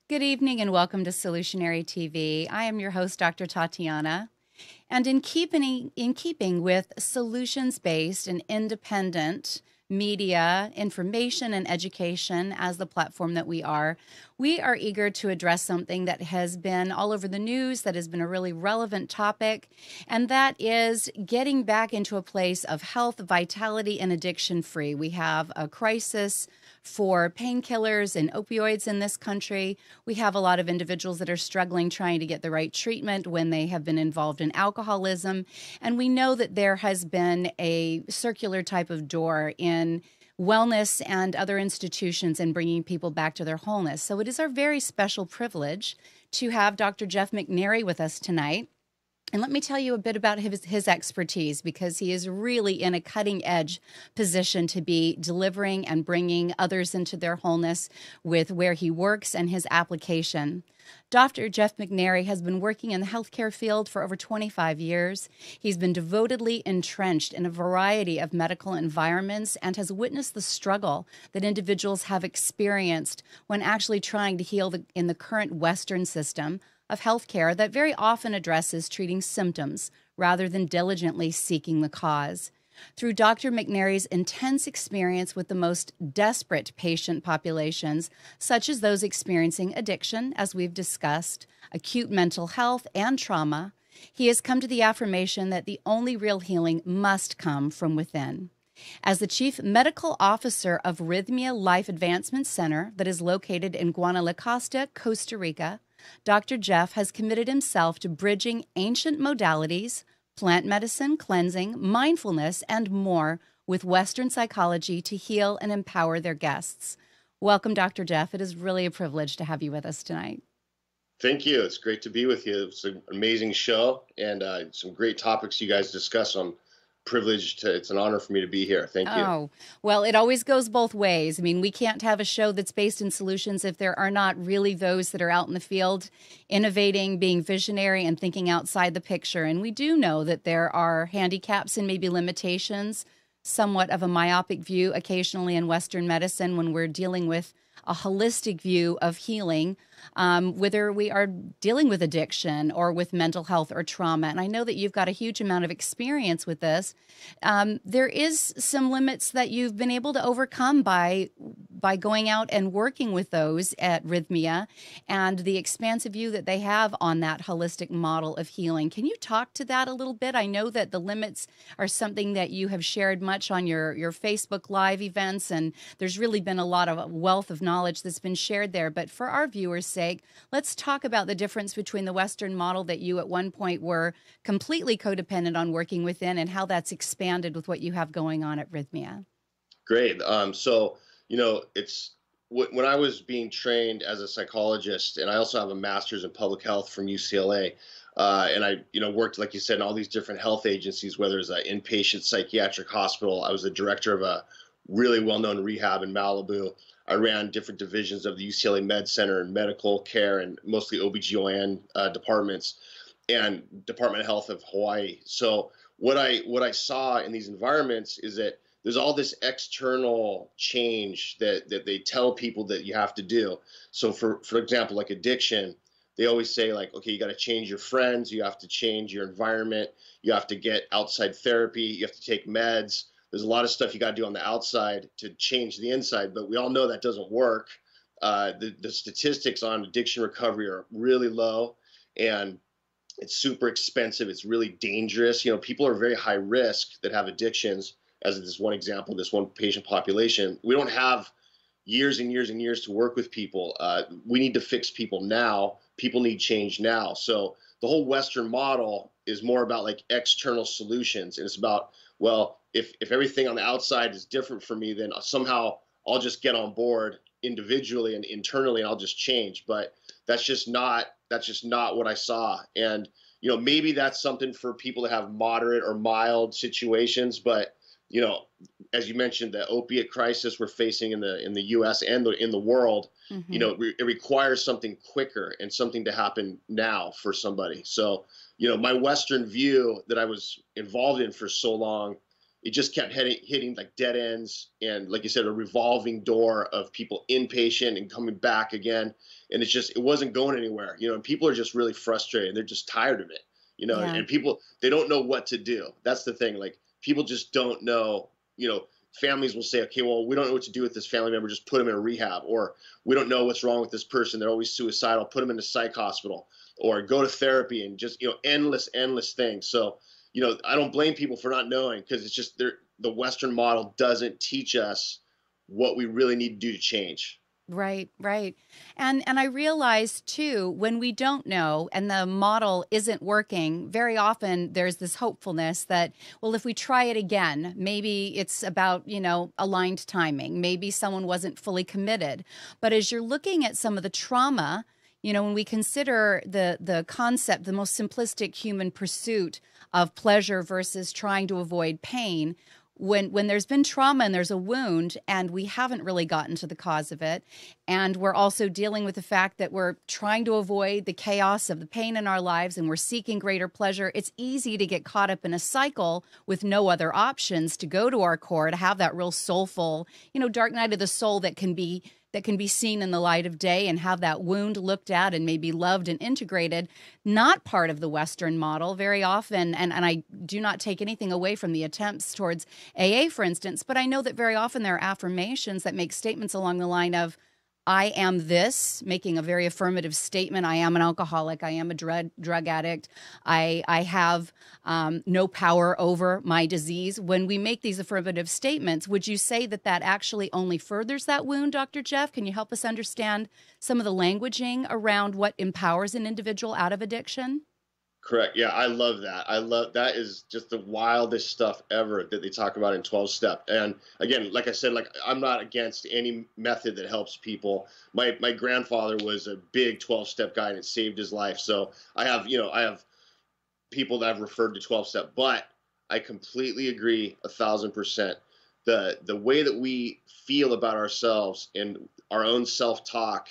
Good evening and welcome to Solutionary TV. I am your host, Dr. Tatiana. And in keeping with solutions-based and independent media, information, and education as the platform that we are eager to address something that has been all over the news, that has been a really relevant topic, and that is getting back into a place of health, vitality, and addiction-free. We have a crisis for painkillers and opioids in this country. We have a lot of individuals that are struggling trying to get the right treatment when they have been involved in alcoholism. And we know that there has been a circular type of door in wellness and other institutions and bringing people back to their wholeness. So it is our very special privilege to have Dr. Jeff McNary with us tonight. And let me tell you a bit about his expertise, because he is really in a cutting-edge position to be delivering and bringing others into their wholeness with where he works and his application. Dr. Jeff McNary has been working in the healthcare field for over 25 years. He's been devotedly entrenched in a variety of medical environments and has witnessed the struggle that individuals have experienced when actually trying to heal in the current Western system of healthcare that very often addresses treating symptoms rather than diligently seeking the cause. Through Dr. McNary's intense experience with the most desperate patient populations, such as those experiencing addiction, as we've discussed, acute mental health, and trauma, he has come to the affirmation that the only real healing must come from within. As the Chief Medical Officer of Rhythmia Life Advancement Center that is located in Guanacaste, Costa Rica, Dr. Jeff has committed himself to bridging ancient modalities, plant medicine, cleansing, mindfulness, and more with Western psychology to heal and empower their guests. Welcome, Dr. Jeff. It is really a privilege to have you with us tonight. Thank you. It's great to be with you. It's an amazing show and some great topics you guys discuss. I'm privileged. It's an honor for me to be here. Thank you. Oh, well, it always goes both ways. I mean, we can't have a show that's based in solutions if there are not really those that are out in the field innovating, being visionary, and thinking outside the picture. And we do know that there are handicaps and maybe limitations, somewhat of a myopic view occasionally in Western medicine when we're dealing with a holistic view of healing, whether we are dealing with addiction or with mental health or trauma. And I know that you've got a huge amount of experience with this. There is some limits that you've been able to overcome by going out and working with those at Rhythmia and the expansive view that they have on that holistic model of healing. Can you talk to that a little bit? I know that the limits are something that you have shared much on your Facebook Live events, and there's really been a lot of wealth of knowledge that's been shared there. But for our viewers' sake, let's talk about the difference between the Western model that you at one point were completely codependent on working within and how that's expanded with what you have going on at Rhythmia. Great. So, you know, it's when I was being trained as a psychologist, and I also have a master's in public health from UCLA, and I, worked, like you said, in all these different health agencies, whether it's an inpatient psychiatric hospital. I was the director of a really well-known rehab in Malibu. I ran different divisions of the UCLA Med Center and medical care and mostly OBGYN departments and Department of Health of Hawaii. So what I saw in these environments is that there's all this external change that they tell people that you have to do. So for example, like addiction, they always say like, okay, you got to change your friends, you have to change your environment, you have to get outside therapy, you have to take meds. There's a lot of stuff you got to do on the outside to change the inside, but we all know that doesn't work. The statistics on addiction recovery are really low, and it's super expensive. It's really dangerous. People are very high risk that have addictions. As this one example, this one patient population, we don't have years and years and years to work with people. We need to fix people now. People need change now. So the whole Western model is more about like external solutions. And it's about, well, if everything on the outside is different for me, then somehow I'll just get on board individually and internally and I'll just change. But that's just not what I saw. And, you know, maybe that's something for people that have moderate or mild situations, but you know, as you mentioned, the opiate crisis we're facing in the U.S. and in the world, you know, it requires something quicker and something to happen now for somebody. So, you know, my Western view that I was involved in for so long, it just kept hitting like dead ends and, like you said, a revolving door of people inpatient and coming back again, and it wasn't going anywhere. You know, and people are just really frustrated. They're just tired of it. You know, Yeah. and people, they don't know what to do. That's the thing. Like, people just don't know. You know, families will say, okay, well, we don't know what to do with this family member, just put them in a rehab. Or we don't know what's wrong with this person, they're always suicidal, put them in a psych hospital, or go to therapy, and just, you know, endless things. So, you know, I don't blame people for not knowing, because it's just the Western model doesn't teach us what we really need to do to change. Right, right. And I realize too, when we don't know and the model isn't working, very often there's this hopefulness that, well, if we try it again, maybe it's about, you know, aligned timing. Maybe someone wasn't fully committed. But as you're looking at some of the trauma, you know, when we consider the concept, the most simplistic human pursuit of pleasure versus trying to avoid pain, when there's been trauma and there's a wound and we haven't really gotten to the cause of it, and we're also dealing with the fact that we're trying to avoid the chaos of the pain in our lives and we're seeking greater pleasure, it's easy to get caught up in a cycle with no other options to go to our core, to have that real soulful, you know, dark night of the soul that can be seen in the light of day, and have that wound looked at and maybe loved and integrated. Not part of the Western model very often. And I do not take anything away from the attempts towards AA, for instance, but I know that very often there are affirmations that make statements along the line of, I am this, making a very affirmative statement. I am an alcoholic. I am a drug addict. I have no power over my disease. When we make these affirmative statements, would you say that that actually only furthers that wound, Dr. Jeff? Can you help us understand some of the languaging around what empowers an individual out of addiction? Correct. Yeah, I love that. I love that. Is just the wildest stuff ever that they talk about in 12 step. And again, like I said, like, I'm not against any method that helps people. My grandfather was a big 12 step guy and it saved his life. So I have, you know, I have people that I've referred to 12 step, but I completely agree 1,000%. The way that we feel about ourselves and our own self-talk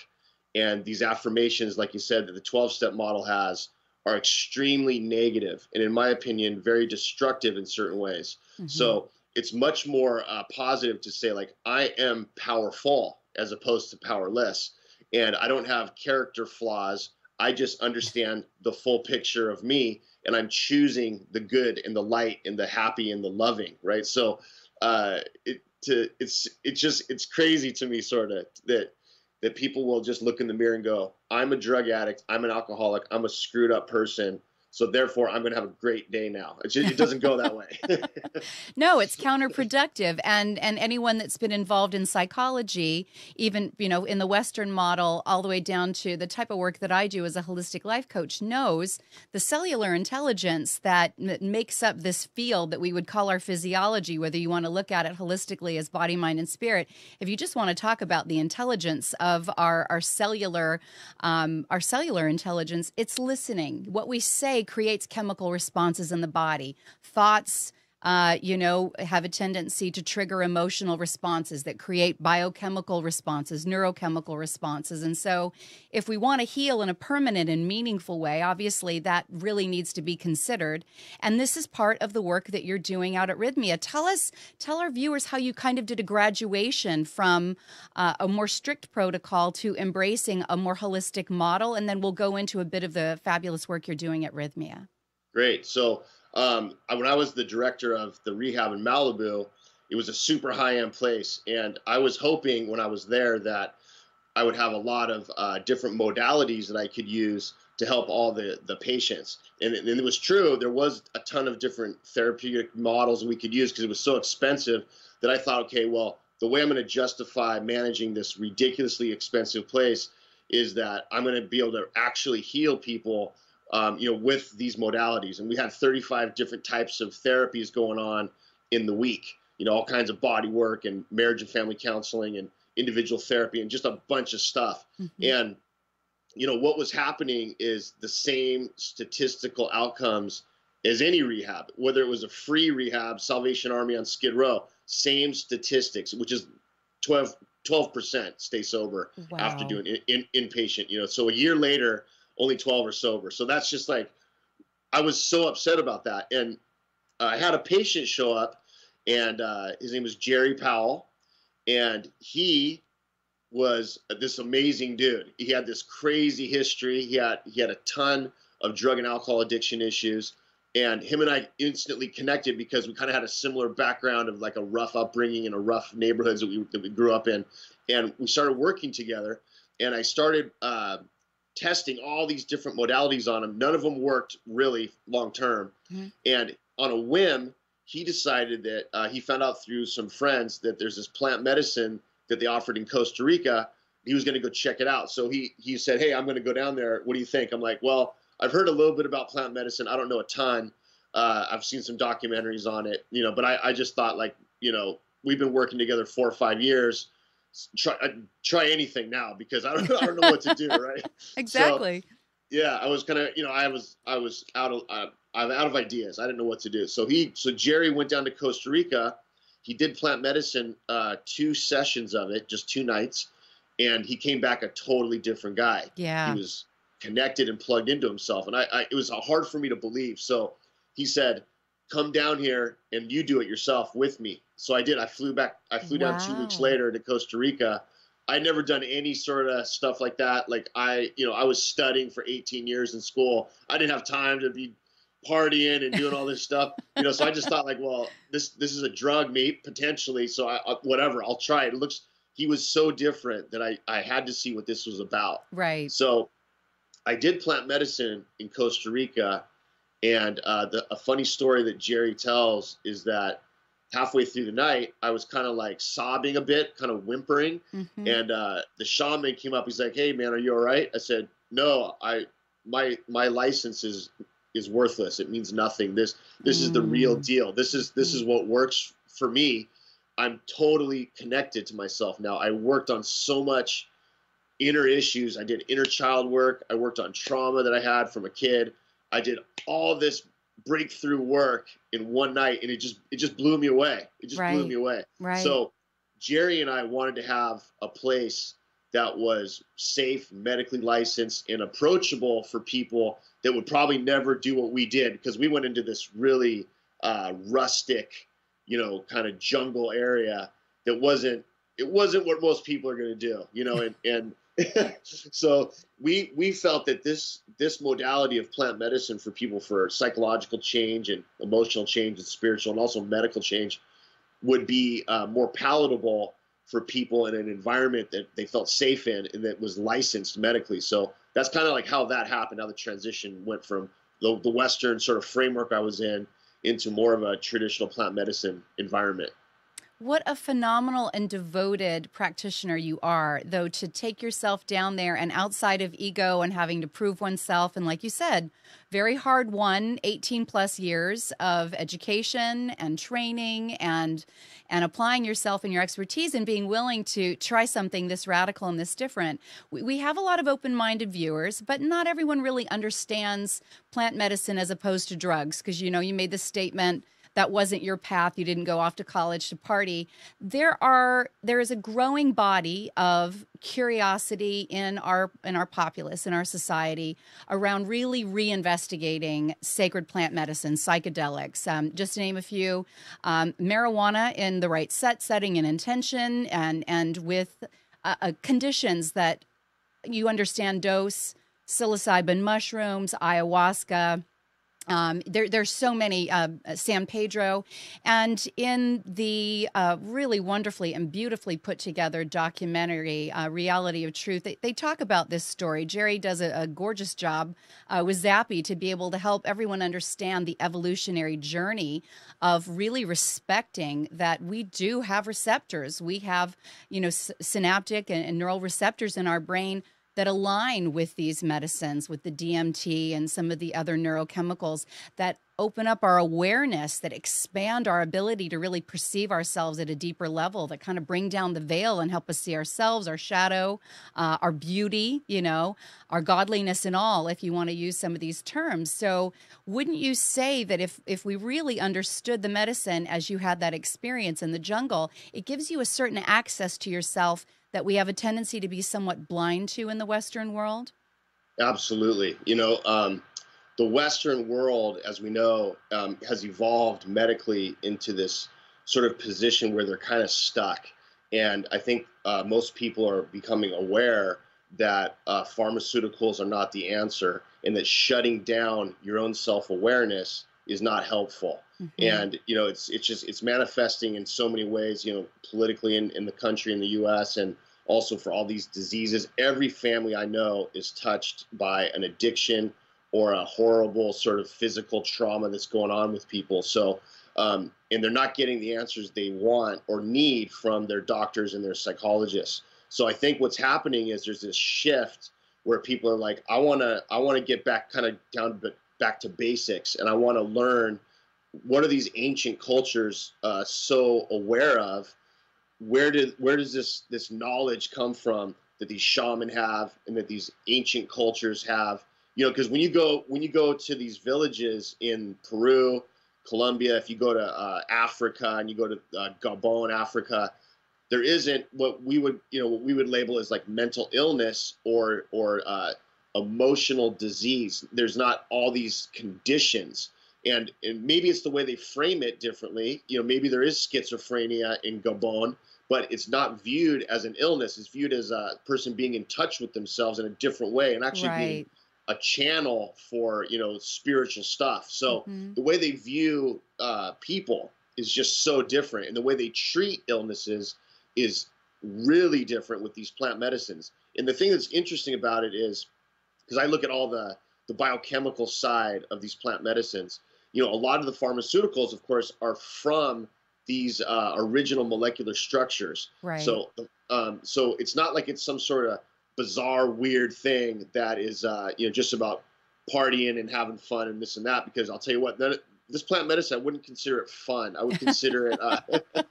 and these affirmations, like you said, that the 12 step model has, are extremely negative and, in my opinion, very destructive in certain ways. So it's much more positive to say, like, I am powerful as opposed to powerless, and I don't have character flaws. I just understand the full picture of me, and I'm choosing the good and the light and the happy and the loving, right? So it's crazy to me, sort of, that people will just look in the mirror and go, I'm a drug addict, I'm an alcoholic, I'm a screwed up person, so therefore I'm going to have a great day now. It doesn't go that way. No, it's counterproductive. And anyone that's been involved in psychology, even, you know, in the Western model, all the way down to the type of work that I do as a holistic life coach, knows the cellular intelligence that makes up this field that we would call our physiology, whether you want to look at it holistically as body, mind, and spirit. If you just want to talk about the intelligence of our cellular intelligence, it's listening. What we say creates chemical responses in the body. Thoughts, you know, have a tendency to trigger emotional responses that create biochemical responses, neurochemical responses. And so if we want to heal in a permanent and meaningful way, obviously that really needs to be considered. And this is part of the work that you're doing out at Rhythmia. Tell our viewers how you kind of did a graduation from a more strict protocol to embracing a more holistic model. And then we'll go into a bit of the fabulous work you're doing at Rhythmia. Great. So when I was the director of the rehab in Malibu, it was a super high-end place. And I was hoping when I was there that I would have a lot of different modalities that I could use to help all the patients. And it was true. There was a ton of different therapeutic models we could use because it was so expensive that I thought, okay, well, the way I'm going to justify managing this ridiculously expensive place is that I'm going to be able to actually heal people, with these modalities. And we had 35 different types of therapies going on in the week, all kinds of body work and marriage and family counseling and individual therapy and just a bunch of stuff. Mm-hmm. And, what was happening is the same statistical outcomes as any rehab, whether it was a free rehab, Salvation Army on Skid Row, same statistics, which is 12% stay sober after doing inpatient, so a year later, only 12 are sober. So that's just like, I was so upset about that. And I had a patient show up, and his name was Jerry Powell, and he was this amazing dude. He had this crazy history. He had a ton of drug and alcohol addiction issues. And him and I instantly connected because we kind of had a similar background of like a rough upbringing in a rough neighborhoods that we grew up in. And we started working together, and I started testing all these different modalities on him. None of them worked really long term. Mm-hmm. And on a whim, he decided that he found out through some friends that there's this plant medicine that they offered in Costa Rica. He was going to go check it out. So he said, "Hey, I'm going to go down there. What do you think?" I'm like, "Well, I've heard a little bit about plant medicine. I don't know a ton. I've seen some documentaries on it, but I just thought, like, we've been working together 4 or 5 years. Try anything now, because I don't know what to do." Right. Exactly. So, yeah, I was kind of, I was out of ideas. I didn't know what to do. So Jerry went down to Costa Rica. He did plant medicine, 2 sessions of it, just 2 nights. And he came back a totally different guy. Yeah. He was connected and plugged into himself. And it was hard for me to believe. So he said, "Come down here and you do it yourself with me." So I did. I flew down 2 weeks later to Costa Rica. I'd never done any sort of stuff like that. Like I was studying for 18 years in school. I didn't have time to be partying and doing all this stuff, so I just thought, like, well, this is a drug, potentially. So whatever, I'll try it. He was so different that I had to see what this was about. Right. So I did plant medicine in Costa Rica. And a funny story that Jerry tells is that halfway through the night, I was kind of like sobbing a bit, kind of whimpering. Mm-hmm. And the shaman came up. He's like, "Hey, man, are you all right?" I said, "No, my license is worthless. It means nothing. This is the real deal. This is what works for me. I'm totally connected to myself now. I worked on so much inner issues. I did inner child work. I worked on trauma that I had from a kid. I did all this breakthrough work in one night, and it just blew me away. It just blew me away." Right. So Jerry and I wanted to have a place that was safe, medically licensed, and approachable for people that would probably never do what we did, because we went into this really rustic, kind of jungle area that wasn't what most people are going to do, and so we felt that this modality of plant medicine for people for psychological change and emotional change and spiritual and also medical change would be more palatable for people in an environment that they felt safe in and that was licensed medically. So that's kind of like how that happened, how the transition went from the Western sort of framework I was in into more of a traditional plant medicine environment. What a phenomenal and devoted practitioner you are, though, to take yourself down there and outside of ego and having to prove oneself. And like you said, very hard won 18 plus years of education and training and applying yourself and your expertise and being willing to try something this radical and this different. We have a lot of open-minded viewers, but not everyone really understands plant medicine as opposed to drugs, because, you made the statement that wasn't your path. You didn't go off to college to party. There is a growing body of curiosity in our populace, in our society, around really reinvestigating sacred plant medicine, psychedelics. Just to name a few, marijuana in the right setting and intention, and with conditions that you understand dose, psilocybin mushrooms, ayahuasca, There's so many, San Pedro, and in the really wonderfully and beautifully put together documentary, Reality of Truth, they talk about this story. Jerry does a gorgeous job with Zappy to be able to help everyone understand the evolutionary journey of really respecting that we do have receptors. We have, synaptic and neural receptors in our brain that align with these medicines, with the DMT and some of the other neurochemicals that open up our awareness, that expand our ability to really perceive ourselves at a deeper level, that kind of bring down the veil and help us see ourselves, our shadow, our beauty, our godliness and all, if you want to use some of these terms. So wouldn't you say that if we really understood the medicine as you had that experience in the jungle, it gives you a certain access to yourself that we have a tendency to be somewhat blind to in the Western world? Absolutely. The Western world, as we know, has evolved medically into this sort of position where they're kind of stuck. And I think most people are becoming aware that pharmaceuticals are not the answer, and that shutting down your own self-awareness is not helpful. Mm-hmm. And it's manifesting in so many ways, politically in the country, in the U.S., and also for all these diseases. Every family I know is touched by an addiction or a horrible sort of physical trauma that's going on with people. So, and they're not getting the answers they want or need from their doctors and their psychologists. So I think what's happening is there's this shift where people are like, I want to get back kind of down back to basics, and I want to learn what are these ancient cultures so aware of. Where does this knowledge come from that these shaman have and that these ancient cultures have? Because when you go to these villages in Peru, Colombia, if you go to Africa and you go to Gabon, Africa, there isn't what we would label as like mental illness or emotional disease. There's not all these conditions. And maybe it's the way they frame it differently. Maybe there is schizophrenia in Gabon, but it's not viewed as an illness. It's viewed as a person being in touch with themselves in a different way and actually being a channel for, spiritual stuff. So the way they view people is just so different. And the way they treat illnesses is really different with these plant medicines. And the thing that's interesting about it is, because I look at all the biochemical side of these plant medicines, a lot of the pharmaceuticals, of course, are from these original molecular structures. Right. So it's not like it's some sort of bizarre, weird thing that is, just about partying and having fun and this and that. Because I'll tell you what, this plant medicine, I wouldn't consider it fun. I would consider it.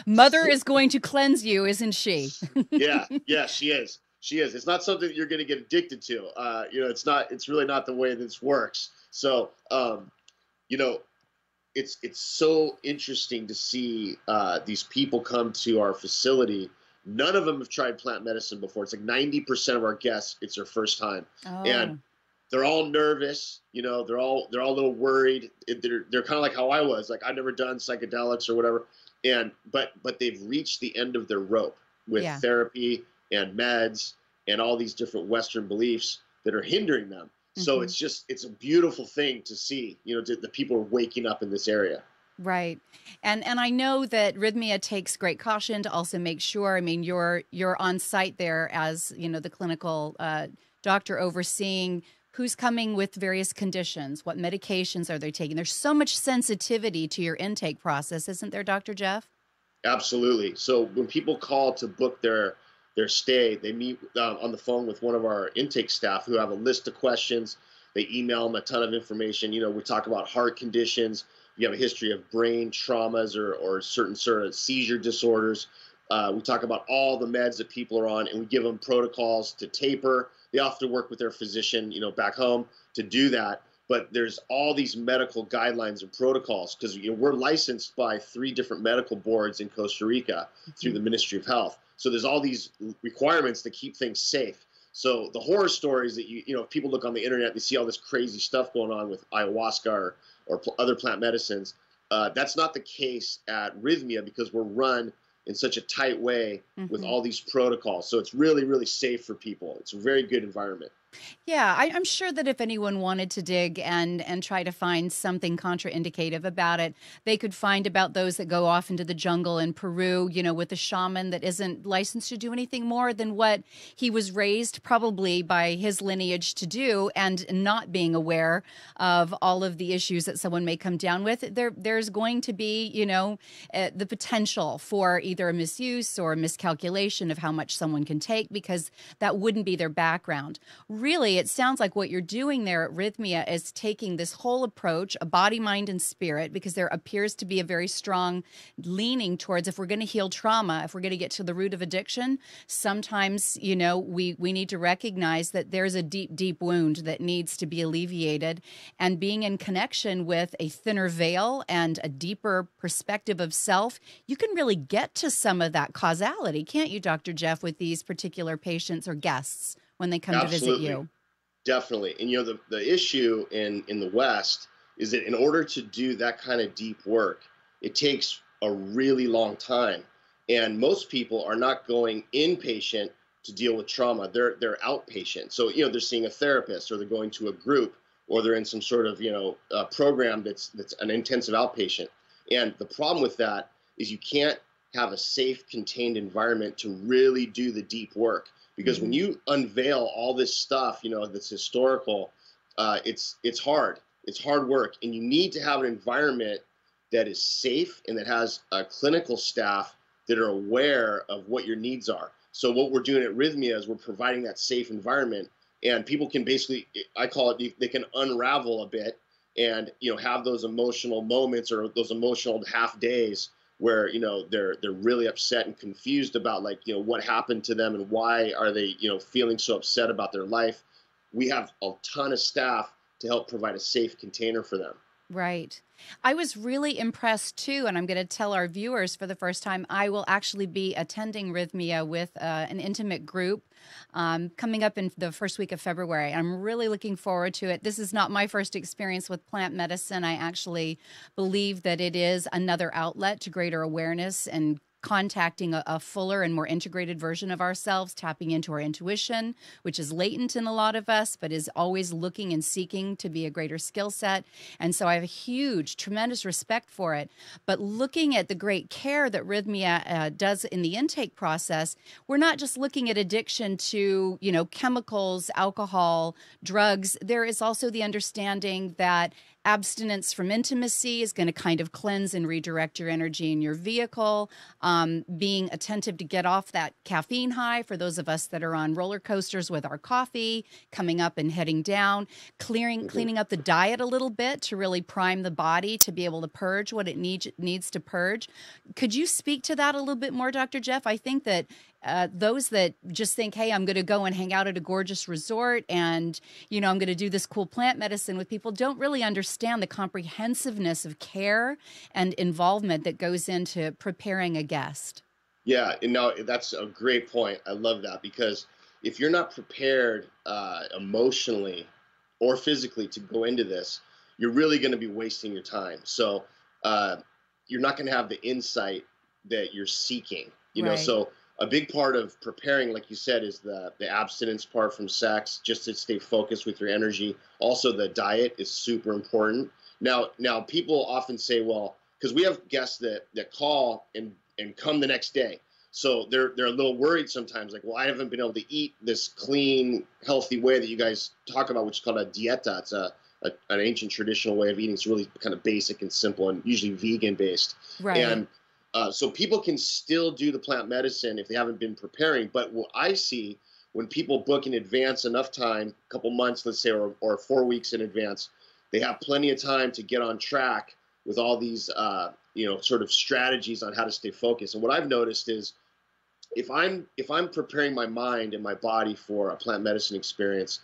Mother is going to cleanse you, isn't she? Yeah, she is. She is. It's not something that you're going to get addicted to. It's not. It's really not the way this works. So, it's so interesting to see these people come to our facility. None of them have tried plant medicine before. It's like 90% of our guests, it's their first time, and they're all nervous. They're all a little worried. They're kind of like how I was. Like, I've never done psychedelics or whatever, but they've reached the end of their rope with therapy and meds and all these different Western beliefs that are hindering them. So it's a beautiful thing to see, the people are waking up in this area. Right. And I know that Rhythmia takes great caution to also make sure, you're on site there as, the clinical doctor overseeing who's coming with various conditions, what medications are they taking. There's so much sensitivity to your intake process, isn't there, Dr. Jeff? Absolutely. So when people call to book their stay, they meet on the phone with one of our intake staff who have a list of questions. They email them a ton of information. We talk about heart conditions. You have a history of brain traumas or certain sort of seizure disorders. We talk about all the meds that people are on, and we give them protocols to taper. They often work with their physician, back home to do that. But there's all these medical guidelines and protocols because we're licensed by 3 different medical boards in Costa Rica through the Ministry of Health. So there's all these requirements to keep things safe. So the horror stories that if people look on the internet, they see all this crazy stuff going on with ayahuasca or other plant medicines. That's not the case at Rhythmia because we're run in such a tight way with all these protocols. So it's really, really safe for people. It's a very good environment. Yeah, I'm sure that if anyone wanted to dig and try to find something contraindicative about it, they could find about those that go off into the jungle in Peru, with a shaman that isn't licensed to do anything more than what he was raised probably by his lineage to do, and not being aware of all of the issues that someone may come down with. There's going to be, the potential for either a misuse or a miscalculation of how much someone can take, because that wouldn't be their background. Really, it sounds like what you're doing there at Rhythmia is taking this whole approach, a body, mind, and spirit, because there appears to be a very strong leaning towards, if we're going to heal trauma, if we're going to get to the root of addiction, sometimes, we need to recognize that there's a deep, deep wound that needs to be alleviated. And being in connection with a thinner veil and a deeper perspective of self, you can really get to some of that causality, can't you, Dr. Jeff, with these particular patients or guests when they come to visit you? Definitely. And the issue in the West is that in order to do that kind of deep work, it takes a really long time. And most people are not going inpatient to deal with trauma. They're outpatient. So, they're seeing a therapist, or they're going to a group, or they're in some sort of, program that's an intensive outpatient. And the problem with that is you can't have a safe, contained environment to really do the deep work. Because when you unveil all this stuff, that's historical, it's hard. It's hard work. And you need to have an environment that is safe and that has clinical staff that are aware of what your needs are. So what we're doing at Rhythmia is we're providing that safe environment, and people can basically, I call it, they can unravel a bit and, have those emotional moments or those emotional half days where, they're really upset and confused about, like, what happened to them and why are they, feeling so upset about their life. We have a ton of staff to help provide a safe container for them. Right. I was really impressed too, and I'm going to tell our viewers for the first time, I will actually be attending Rhythmia with an intimate group coming up in the first week of February. I'm really looking forward to it. This is not my first experience with plant medicine. I actually believe that it is another outlet to greater awareness and contacting a fuller and more integrated version of ourselves, tapping into our intuition, which is latent in a lot of us, but is always looking and seeking to be a greater skill set. And so I have a huge, tremendous respect for it. But looking at the great care that Rhythmia does in the intake process, we're not just looking at addiction to, chemicals, alcohol, drugs. There is also the understanding that abstinence from intimacy is going to kind of cleanse and redirect your energy in your vehicle. Being attentive to get off that caffeine high for those of us that are on roller coasters with our coffee, coming up and heading down, cleaning up the diet a little bit to really prime the body to be able to purge what it needs to purge. Could you speak to that a little bit more, Dr. Jeff? I think that those that just think, hey, I'm going to go and hang out at a gorgeous resort and, I'm going to do this cool plant medicine with people, don't really understand the comprehensiveness of care and involvement that goes into preparing a guest. Yeah, and no, that's a great point. I love that, because if you're not prepared emotionally or physically to go into this, you're really going to be wasting your time. So you're not going to have the insight that you're seeking, Right. So a big part of preparing, like you said, is the abstinence part from sex, just to stay focused with your energy. Also, the diet is super important. Now people often say, well, because we have guests that call and come the next day. So they're a little worried sometimes, like, well, I haven't been able to eat this clean, healthy way that you guys talk about, which is called a dieta. It's an ancient traditional way of eating. It's really kind of basic and simple and usually vegan based. Right. And so people can still do the plant medicine if they haven't been preparing. But what I see when people book in advance enough time, a couple months, let's say, or 4 weeks in advance, they have plenty of time to get on track with all these, sort of strategies on how to stay focused. And what I've noticed is if I'm preparing my mind and my body for a plant medicine experience,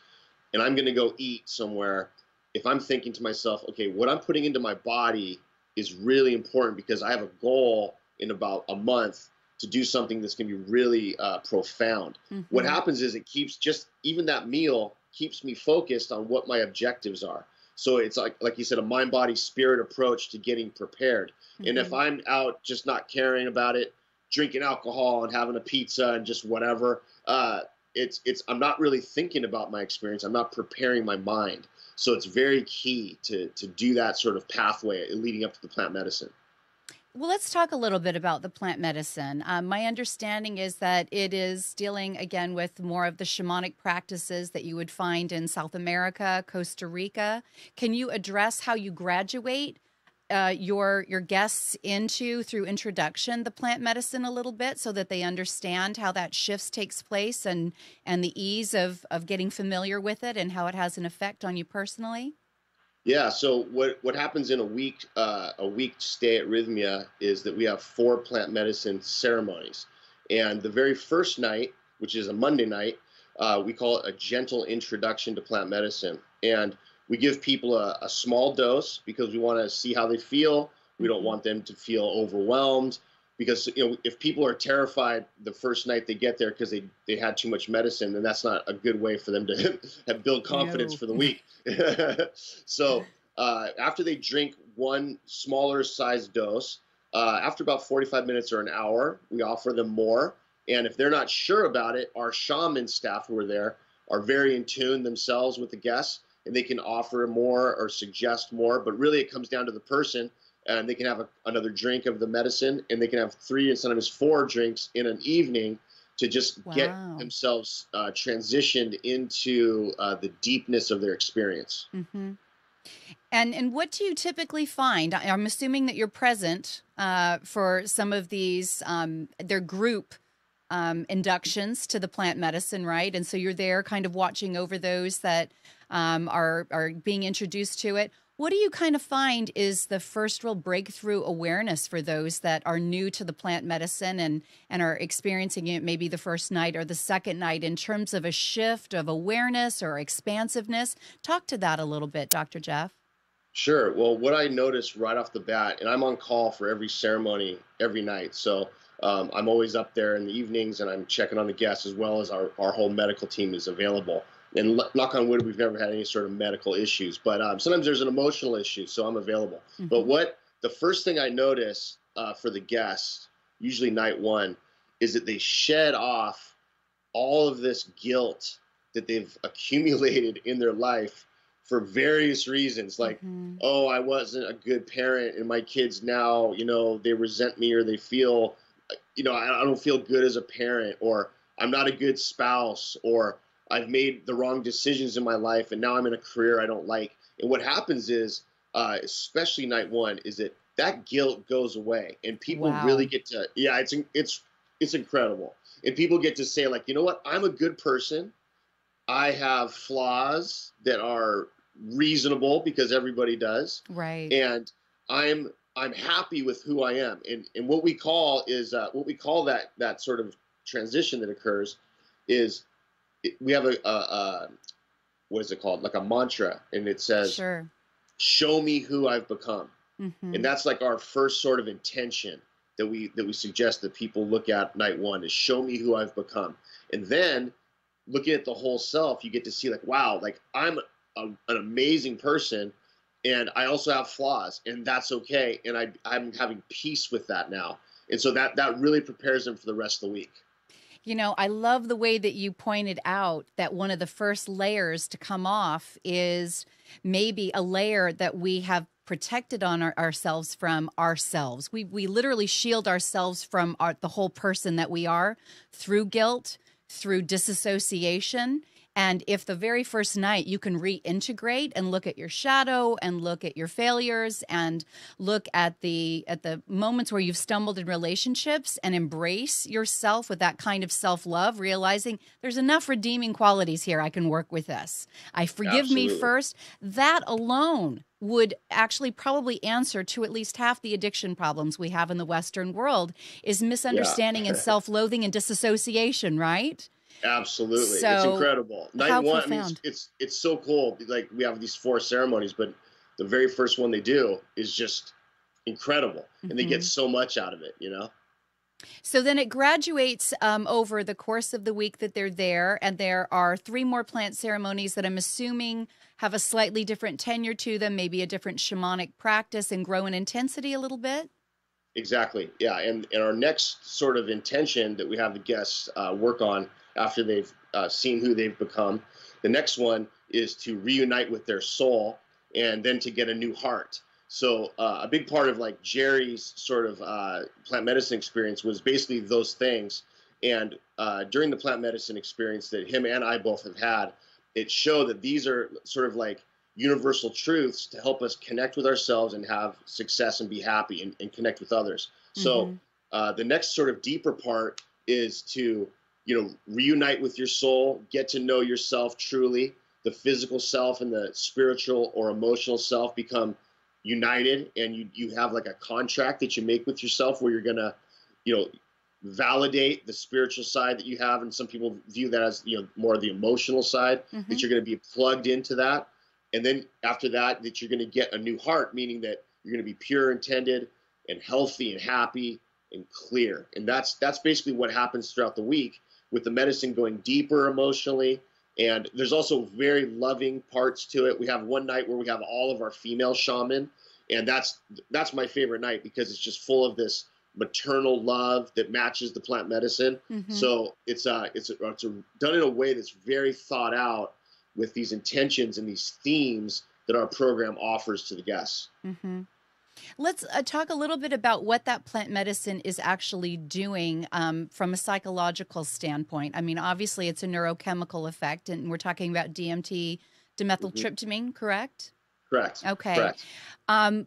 and I'm going to go eat somewhere, if I'm thinking to myself, okay, what I'm putting into my body is really important because I have a goal in about a month to do something that's going to be really profound. Mm-hmm. What happens is it keeps even that meal keeps me focused on what my objectives are. So it's like you said, a mind, body, spirit approach to getting prepared. Mm-hmm. And if I'm out just not caring about it, drinking alcohol and having a pizza and just whatever, I'm not really thinking about my experience. I'm not preparing my mind. So it's very key to do that sort of pathway leading up to the plant medicine. Well, let's talk a little bit about the plant medicine. My understanding is that it is dealing again with more of the shamanic practices that you would find in South America, Costa Rica. Can you address how you graduate your guests into through introduction the plant medicine a little bit, so that they understand how that shifts takes place and the ease of getting familiar with it and how it has an effect on you personally? Yeah. So what happens in a week stay at Rhythmia is that we have 4 plant medicine ceremonies, and the very first night, which is a Monday night, we call it a gentle introduction to plant medicine, and we give people a small dose because we want to see how they feel. We don't Hmm. want them to feel overwhelmed because if people are terrified the first night they get there because they had too much medicine, then that's not a good way for them to have build confidence No. for the week. So after they drink one smaller size dose, after about 45 minutes or an hour, we offer them more. And if they're not sure about it, our shaman staff who are there are very in tune themselves with the guests, and they can offer more or suggest more. But really, it comes down to the person, and they can have another drink of the medicine, and they can have 3 and sometimes 4 drinks in an evening to just get Wow. themselves transitioned into the deepness of their experience. Hmm. And what do you typically find? I'm assuming that you're present for some of these their group inductions to the plant medicine, right? And so you're there, kind of watching over those that are being introduced to it. What do you kind of find is the first real breakthrough awareness for those that are new to the plant medicine and are experiencing it maybe the first night or the second night, in terms of a shift of awareness or expansiveness? Talk to that a little bit, Dr. Jeff. Sure. Well, what I noticed right off the bat, and I'm on call for every ceremony every night. So I'm always up there in the evenings and I'm checking on the guests as well as our whole medical team is available. And knock on wood, we've never had any sort of medical issues, but sometimes there's an emotional issue, so I'm available. But Hmm. what the first thing I notice for the guests, usually night one, is that they shed off all of this guilt that they've accumulated in their life for various reasons, like, Hmm. oh, I wasn't a good parent and my kids now, they resent me, or they feel, I don't feel good as a parent, or I'm not a good spouse, or I've made the wrong decisions in my life and now I'm in a career I don't like. And what happens is, especially night one, is that guilt goes away and people really Wow. get to, yeah, it's incredible. And people get to say, like, you know what, I'm a good person. I have flaws that are reasonable because everybody does, Right. and I'm happy with who I am. And what we call is what we call that sort of transition that occurs is we have a what is it called, like a mantra, and it says, Sure. "Show me who I've become." And Hmm. that's like our first sort of intention that we suggest that people look at night one, is show me who I've become. And then looking at the whole self, you get to see, like, wow, like I'm an amazing person, and I also have flaws, and that's okay. And I'm having peace with that now. And so that really prepares them for the rest of the week. You know, I love the way that you pointed out that one of the first layers to come off is maybe a layer that we have protected on ourselves from ourselves. We literally shield ourselves from the whole person that we are through guilt, through disassociation. And if the very first night you can reintegrate and look at your shadow and look at your failures and look at the moments where you've stumbled in relationships and embrace yourself with that kind of self-love, realizing there's enough redeeming qualities here, I can work with this. I forgive me Absolutely. first. That alone would actually probably answer to at least half the addiction problems we have in the Western world, is Yeah. misunderstanding and self-loathing and disassociation, right? Absolutely. It's So incredible. Night how one, I mean, profound. it's so cool. Like, we have these 4 ceremonies, but the very first one they do is just incredible, and they get Hmm. so much out of it. So then it graduates over the course of the week that they're there, and there are 3 more plant ceremonies that I'm assuming have a slightly different tenure to them, maybe a different shamanic practice and grow in intensity a little bit. Exactly. Yeah. And our next sort of intention that we have the guests work on after they've seeing who they've become. The next one is to reunite with their soul, and then to get a new heart. So a big part of like Jerry's sort of plant medicine experience was basically those things. And during the plant medicine experience that him and I both have had, it showed that these are sort of like universal truths to help us connect with ourselves and have success and be happy and connect with others. So the next sort of deeper part is to, reunite with your soul, get to know yourself truly. The physical self and the spiritual or emotional self become united, and you have like a contract that you make with yourself where you're gonna, validate the spiritual side that you have, and some people view that as more of the emotional side, that you're going to be plugged into that. And then after that you're going to get a new heart, meaning that you're going to be pure intended and healthy and happy and clear. And that's basically what happens throughout the week, with the medicine going deeper emotionally. And there's also very loving parts to it. We have one night where we have all of our female shaman, and that's my favorite night because it's just full of this maternal love that matches the plant medicine. So it's done in a way that's very thought out, with these intentions and these themes that our program offers to the guests. Let's talk a little bit about what that plant medicine is actually doing from a psychological standpoint. I mean, obviously it's a neurochemical effect, and we're talking about DMT, dimethyltryptamine, correct? Correct. Okay. Correct.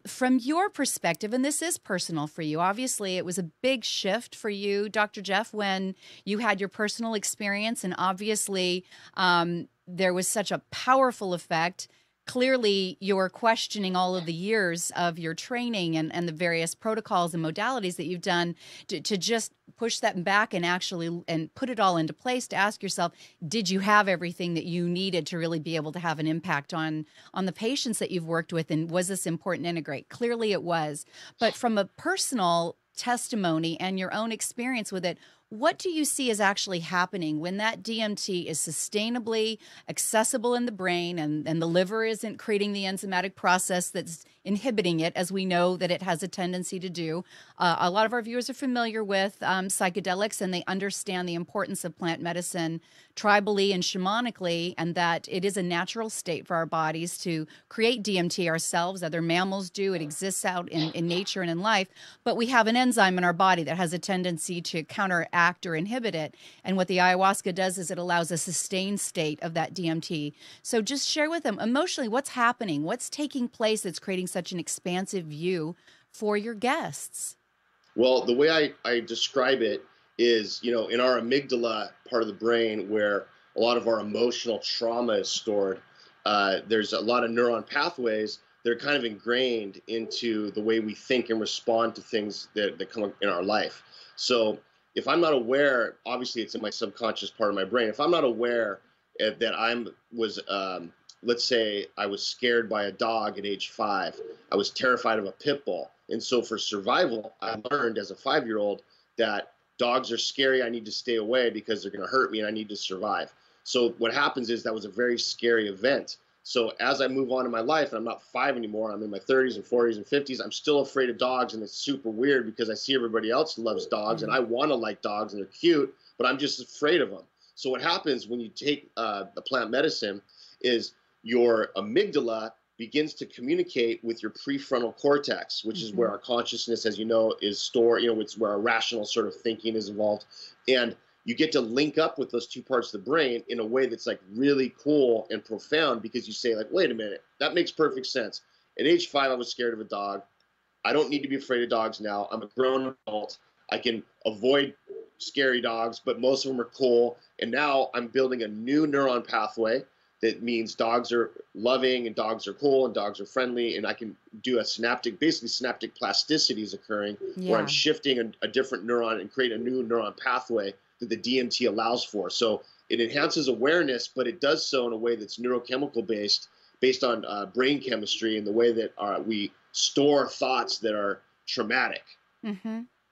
From your perspective, and this is personal for you, obviously it was a big shift for you, Dr. Jeff, when you had your personal experience, and obviously there was such a powerful effect. Clearly, you're questioning all of the years of your training and the various protocols and modalities that you've done to just push that back and actually and put it all into place, to ask yourself, did you have everything that you needed to really be able to have an impact on the patients that you've worked with? And was this important to integrate? Clearly it was. But from a personal testimony and your own experience with it, what do you see is actually happening when that DMT is sustainably accessible in the brain, and the liver isn't creating the enzymatic process that's inhibiting it, as we know that it has a tendency to do? A lot of our viewers are familiar with psychedelics, and they understand the importance of plant medicine tribally and shamanically, and that it is a natural state for our bodies to create DMT ourselves. Other mammals do. It exists out in nature and in life. But we have an enzyme in our body that has a tendency to counteract or inhibit it. And what the ayahuasca does is it allows a sustained state of that DMT. So just share with them emotionally what's happening, what's taking place that's creating such an expansive view for your guests. Well, the way I describe it is, in our amygdala part of the brain, where a lot of our emotional trauma is stored, there's a lot of neuron pathways that are kind of ingrained into the way we think and respond to things that come up in our life. So if I'm not aware, obviously it's in my subconscious part of my brain, if I'm not aware that let's say I was scared by a dog at age 5, I was terrified of a pit bull. And so for survival, I learned as a 5-year-old that dogs are scary, I need to stay away because they're going to hurt me and I need to survive. So what happens is that was a very scary event. So as I move on in my life, and I'm not 5 anymore, I'm in my 30s and 40s and 50s, I'm still afraid of dogs, and it's super weird because I see everybody else loves dogs, and I want to like dogs, and they're cute, but I'm just afraid of them. So what happens when you take the plant medicine is your amygdala begins to communicate with your prefrontal cortex, which is where our consciousness, as you know, is stored, it's where our rational sort of thinking is involved. And you get to link up with those two parts of the brain in a way that's like really cool and profound, because you say like, wait a minute, that makes perfect sense. At age 5, I was scared of a dog. I don't need to be afraid of dogs now. I'm a grown adult. I can avoid scary dogs, but most of them are cool. And now I'm building a new neuron pathway that means dogs are loving and dogs are cool and dogs are friendly. And I can do basically synaptic plasticity is occurring, where I'm shifting a different neuron and create a new neuron pathway that the DMT allows for. So it enhances awareness, but it does so in a way that's neurochemical based on brain chemistry and the way that we store thoughts that are traumatic.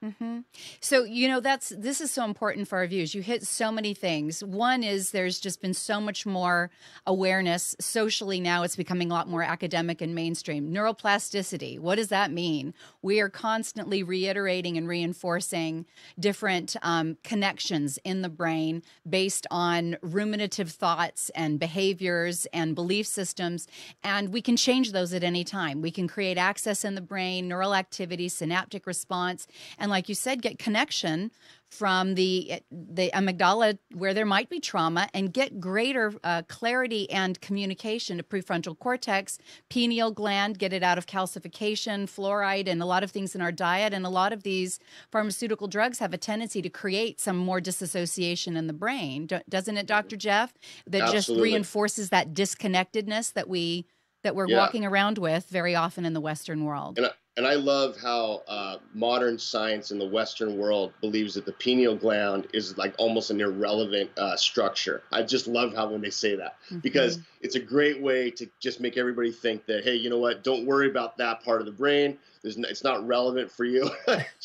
hmm So, this is so important for our viewers. You hit so many things. One is there's just been so much more awareness socially now. It's becoming a lot more academic and mainstream. Neuroplasticity, what does that mean? We are constantly reiterating and reinforcing different connections in the brain based on ruminative thoughts and behaviors and belief systems. And we can change those at any time. We can create access in the brain, neural activity, synaptic response, and like you said, get connection from the amygdala where there might be trauma and get greater clarity and communication to prefrontal cortex, pineal gland, get it out of calcification, fluoride, and a lot of things in our diet. And a lot of these pharmaceutical drugs have a tendency to create some more disassociation in the brain, doesn't it, Dr. Jeff? That Absolutely. just reinforces that disconnectedness that we're walking around with very often in the Western world. And I love how modern science in the Western world believes that the pineal gland is like almost an irrelevant structure. I just love how when they say that, because it's a great way to just make everybody think that, hey, you know what? Don't worry about that part of the brain. It's not relevant for you.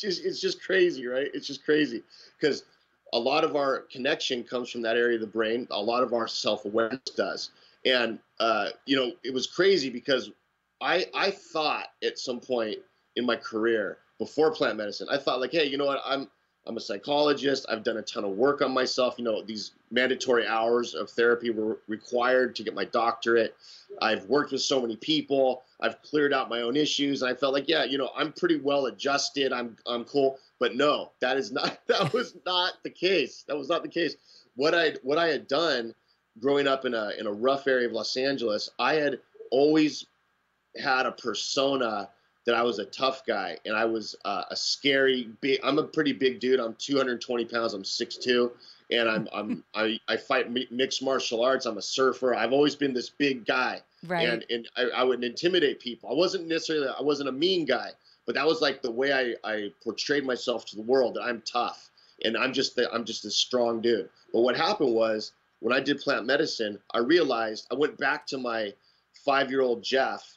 It's just crazy, right? It's just crazy because a lot of our connection comes from that area of the brain. A lot of our self-awareness does. And, it was crazy because I thought at some point in my career before plant medicine, I thought like, hey, you know what? I'm a psychologist. I've done a ton of work on myself. These mandatory hours of therapy were required to get my doctorate. I've worked with so many people. I've cleared out my own issues. And I felt like, yeah, I'm pretty well adjusted. I'm cool. But no, that was not the case. That was not the case. What I had done growing up in a rough area of Los Angeles, I had always had a persona that I was a tough guy and I was a scary big. I'm a pretty big dude. I'm 220 pounds. I'm 6'2", and I fight mixed martial arts. I'm a surfer. I've always been this big guy, right? And I would intimidate people. I wasn't a mean guy, but that was like the way I portrayed myself to the world, that I'm tough and I'm just this strong dude. But what happened was when I did plant medicine, I realized I went back to my 5-year-old Jeff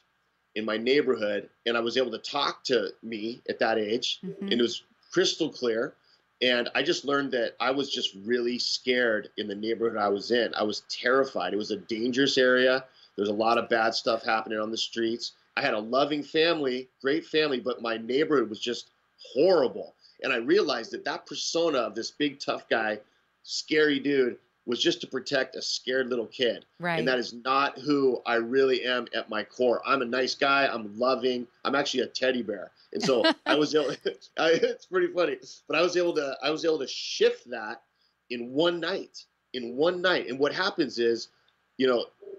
in my neighborhood, and I was able to talk to me at that age, and it was crystal clear. And I just learned that I was just really scared in the neighborhood I was in. I was terrified. It was a dangerous area. There's a lot of bad stuff happening on the streets. I had a loving family, great family, but my neighborhood was just horrible. And I realized that persona of this big tough guy, scary dude, was just to protect a scared little kid. Right. And that is not who I really am at my core. I'm a nice guy. I'm loving. I'm actually a teddy bear. And so I was able, it's pretty funny, but I was able to shift that in one night. And what happens is,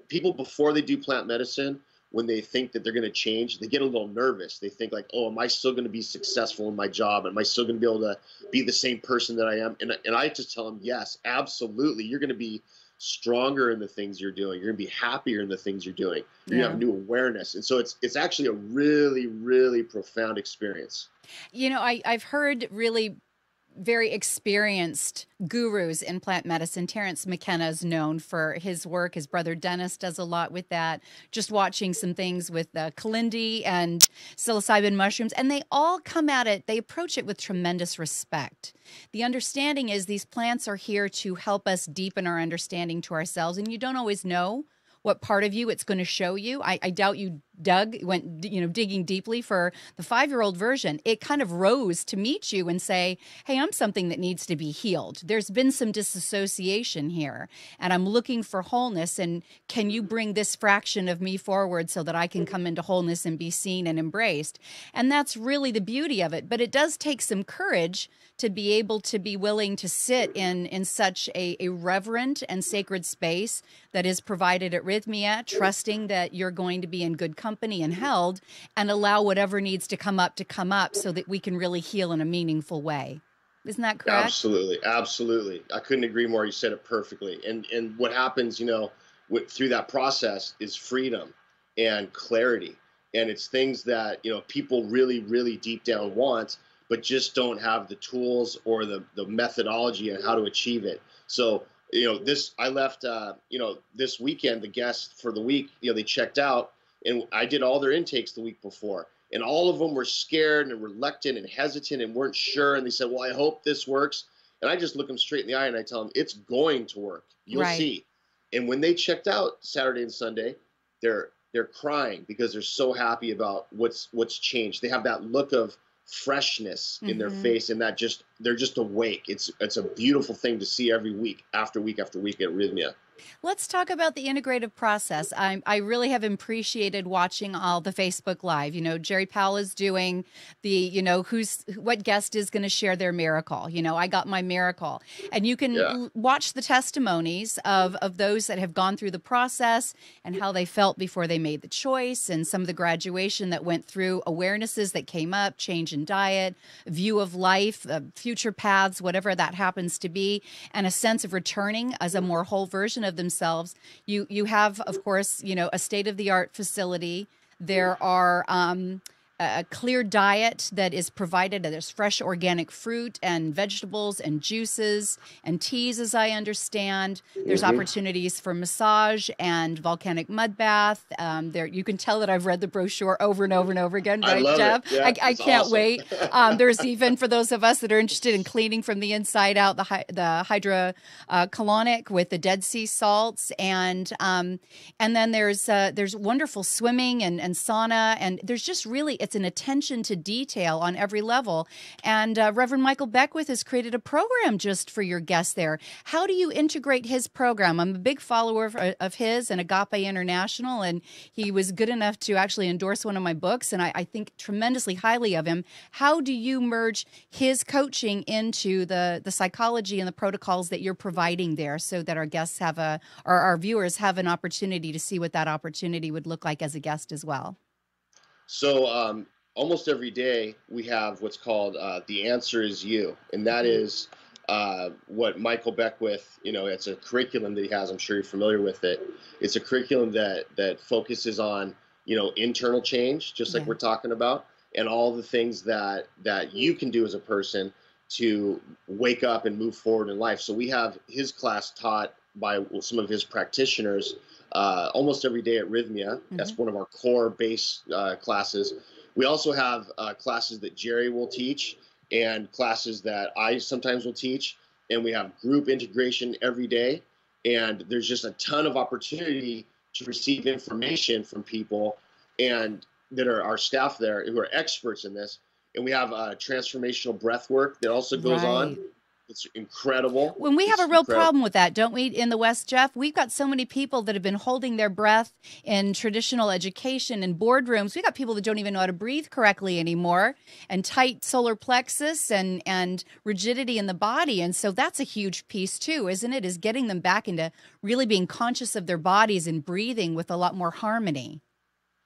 people before they do plant medicine, when they think that they're going to change, they get a little nervous. They think like, oh, am I still going to be successful in my job? Am I still going to be able to be the same person that I am? And I just tell them, yes, absolutely. You're going to be stronger in the things you're doing. You're going to be happier in the things you're doing. You're going to have new awareness. And so it's actually a really, really profound experience. I've heard really very experienced gurus in plant medicine. Terrence McKenna is known for his work. His brother Dennis does a lot with that. Just watching some things with Kalindi and psilocybin mushrooms, and they all come at it, they approach it with tremendous respect. The understanding is these plants are here to help us deepen our understanding to ourselves, and you don't always know what part of you it's going to show you. I doubt you went digging deeply for the 5-year-old version. It kind of rose to meet you and say, hey, I'm something that needs to be healed. There's been some disassociation here, and I'm looking for wholeness. And can you bring this fraction of me forward so that I can come into wholeness and be seen and embraced? And that's really the beauty of it. But it does take some courage to be able to be willing to sit in such a reverent and sacred space that is provided at Rhythmia, trusting that you're going to be in good company and held, and allow whatever needs to come up so that we can really heal in a meaningful way. Isn't that correct? Absolutely. Absolutely. I couldn't agree more. You said it perfectly. And what happens, through that process is freedom and clarity. And it's things that, people really, really deep down want, but just don't have the tools or the methodology on how to achieve it. So, I left, this weekend, the guests for the week, they checked out, and I did all their intakes the week before. And all of them were scared and reluctant and hesitant and weren't sure. And they said, well, I hope this works. And I just look them straight in the eye and I tell them, it's going to work. You'll Right. see. And when they checked out Saturday and Sunday, they're crying because they're so happy about what's changed. They have that look of freshness in their face, and that just they're just awake. It's a beautiful thing to see every week after week after week at Rhythmia. Let's talk about the integrative process. I really have appreciated watching all the Facebook Live. You know, Jerry Powell is doing the, you know, what guest is going to share their miracle. You know, I got my miracle. And you can watch the testimonies of those that have gone through the process and how they felt before they made the choice, and some of the graduation that went through, awarenesses that came up, change in diet, view of life, future paths, whatever that happens to be, and a sense of returning as a more whole version of themselves. You have, of course, you know, a state-of-the-art facility. There are a clear diet that is provided. There's fresh organic fruit and vegetables and juices and teas, as I understand. There's opportunities for massage and volcanic mud bath. There, you can tell that I've read the brochure over and over and over again, right, I love Jeff? it. Yeah, I can't awesome. wait. There's even, for those of us that are interested in cleaning from the inside out, the hydrocolonic with the Dead Sea salts, and then there's wonderful swimming and sauna, and there's just really, it's an attention to detail on every level. And Reverend Michael Beckwith has created a program just for your guests there. How do you integrate his program? I'm a big follower of his and Agape International, and he was good enough to actually endorse one of my books, and I think tremendously highly of him. How do you merge his coaching into the psychology and the protocols that you're providing there, so that our guests have or our viewers have an opportunity to see what that opportunity would look like as a guest as well? So almost every day we have what's called The Answer Is You. And that is what Michael Beckwith, you know, it's a curriculum that he has. I'm sure you're familiar with it. It's a curriculum that focuses on, you know, internal change, just like we're talking about, and all the things that you can do as a person to wake up and move forward in life. So we have his class taught by some of his practitioners almost every day at Rhythmia. That's one of our core base classes. We also have classes that Jerry will teach and classes that I sometimes will teach. And we have group integration every day. And there's just a ton of opportunity to receive information from people and that are our staff there who are experts in this. And we have transformational breath work that also goes on. It's incredible. When we have a real problem with that, don't we, in the West, Jeff? We've got so many people that have been holding their breath in traditional education and boardrooms. We got people that don't even know how to breathe correctly anymore, and tight solar plexus and rigidity in the body. And so that's a huge piece too, isn't it? Is getting them back into really being conscious of their bodies and breathing with a lot more harmony.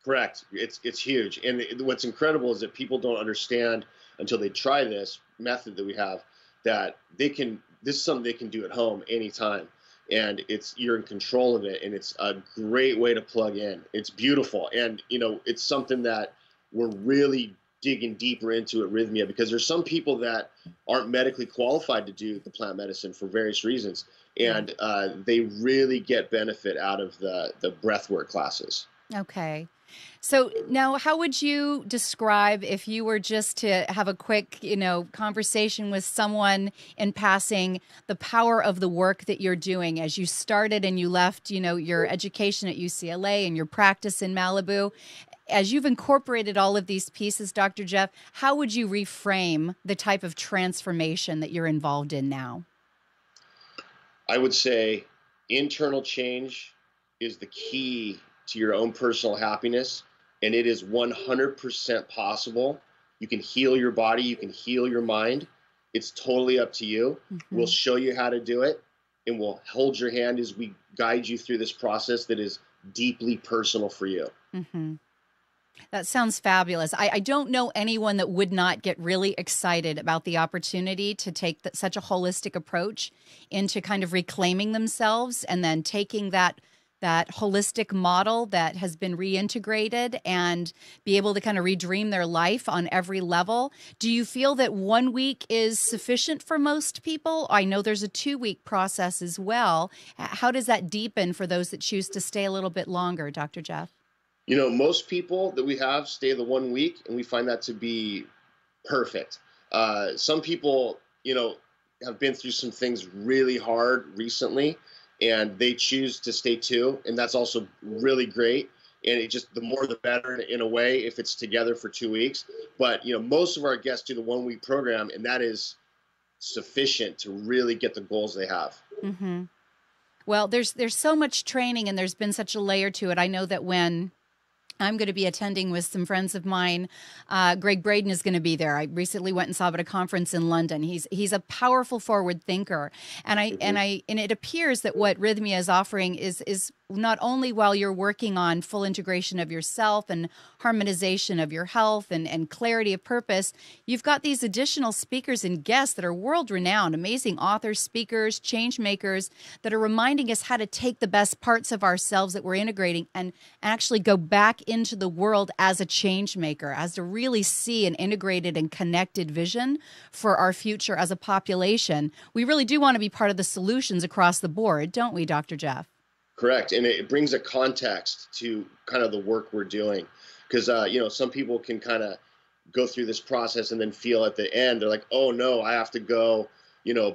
Correct. It's huge. And what's incredible is that people don't understand until they try this method that we have, that this is something they can do at home anytime. And you're in control of it. And it's a great way to plug in. It's beautiful. And, you know, it's something that we're really digging deeper into at Rhythmia, because there's some people that aren't medically qualified to do the plant medicine for various reasons. And they really get benefit out of the breathwork classes. Okay. So now, how would you describe, if you were just to have a quick, you know, conversation with someone in passing, the power of the work that you're doing as you started and you left, you know, your education at UCLA and your practice in Malibu? As you've incorporated all of these pieces, Dr. Jeff, how would you reframe the type of transformation that you're involved in now? I would say internal change is the key to your own personal happiness, and it is 100% possible. You can heal your body, you can heal your mind. It's totally up to you. We'll show you how to do it, and we'll hold your hand as we guide you through this process that is deeply personal for you. That sounds fabulous. I don't know anyone that would not get really excited about the opportunity to take such a holistic approach into kind of reclaiming themselves, and then taking that holistic model that has been reintegrated and be able to kind of redream their life on every level. Do you feel that 1 week is sufficient for most people? I know there's a 2-week process as well. How does that deepen for those that choose to stay a little bit longer, Dr. Jeff? Most people that we have stay the 1 week, and we find that to be perfect. Some people, have been through some things really hard recently, and they choose to stay 2, and that's also really great. And it just, the more the better in a way if it's together for 2 weeks. But most of our guests do the 1 week program, and that is sufficient to really get the goals they have. Mm-hmm. Well, there's so much training, and there's been such a layer to it. I know that when I'm going to be attending with some friends of mine. Greg Braden is going to be there. I recently went and saw him at a conference in London. He's a powerful forward thinker, and it appears that what Rhythmia is offering is not only while you're working on full integration of yourself and harmonization of your health and clarity of purpose, you've got these additional speakers and guests that are world-renowned, amazing authors, speakers, change makers that are reminding us how to take the best parts of ourselves that we're integrating and actually go back into the world as a change maker, as to really see an integrated and connected vision for our future as a population. We really do want to be part of the solutions across the board, don't we, Dr. Jeff? Correct. And it brings a context to kind of the work we're doing. Because, some people can kind of go through this process and then feel at the end, they're like, oh, no, I have to go,